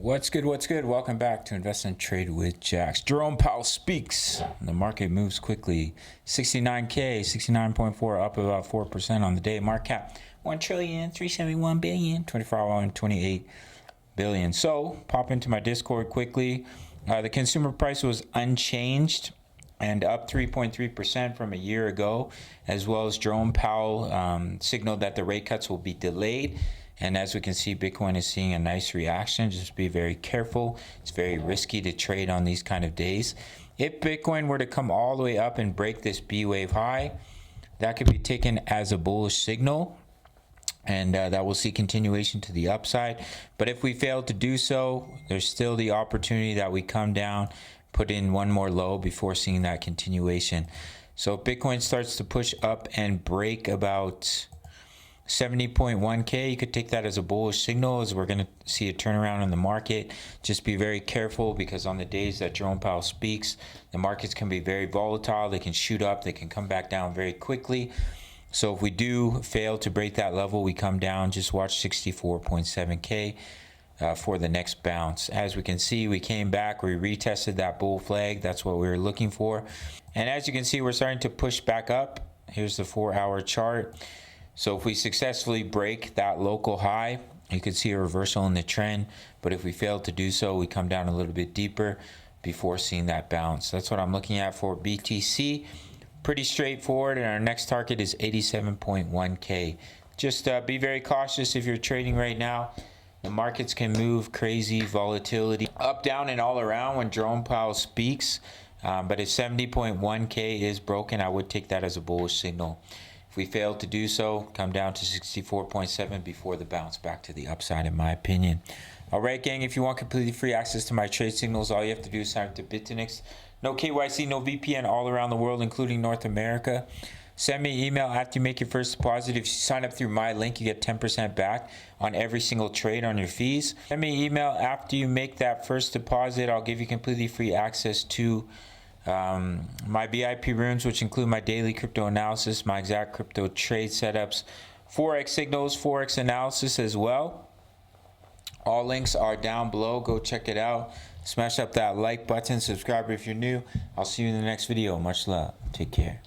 What's good? What's good? Welcome back to Invest and Trade with Jax. Jerome Powell speaks. The market moves quickly. 69K, 69.4, up about 4% on the day. Market cap 1,371 billion, 24 and 28 billion. So pop into my Discord quickly. The consumer price was unchanged and up 3.3% from a year ago, as well as Jerome Powell signaled that the rate cuts will be delayed. And as we can see, Bitcoin is seeing a nice reaction. Just be very careful. It's very risky to trade on these kind of days. If Bitcoin were to come all the way up and break this B wave high, that could be taken as a bullish signal, and that will see continuation to the upside. But if we fail to do so, there's still the opportunity that we come down, put in one more low before seeing that continuation. So if Bitcoin starts to push up and break about 70.1K, you could take that as a bullish signal, as we're going to see a turnaround in the market. Just be very careful, because on the days that Jerome Powell speaks, the markets can be very volatile. They can shoot up, they can come back down very quickly. So if we do fail to break that level, we come down. Just watch 64.7K for the next bounce. As we can see, we came back, we retested that bull flag. That's what we were looking for. And as you can see, we're starting to push back up. Here's the 4-hour chart. So if we successfully break that local high, you could see a reversal in the trend. But if we fail to do so, we come down a little bit deeper before seeing that bounce. That's what I'm looking at for BTC. Pretty straightforward, and our next target is 87.1K. Just be very cautious if you're trading right now. The markets can move crazy, volatility, up, down, and all around when Jerome Powell speaks. But if 70.1K is broken, I would take that as a bullish signal. If we fail to do so, come down to 64.7 before the bounce back to the upside, in my opinion. All right, gang, if you want completely free access to my trade signals, all you have to do is sign up to BITUNIX. No KYC, no VPN, all around the world, including North America. Send me an email after you make your first deposit. If you sign up through my link, you get 10% back on every single trade on your fees. Send me an email after you make that first deposit. I'll give you completely free access to my VIP rooms, which include my daily crypto analysis, my exact crypto trade setups, forex signals, forex analysis as well. All links are down below. Go check it out. Smash up that like button, subscribe if you're new. I'll see you in the next video. Much love. Take care.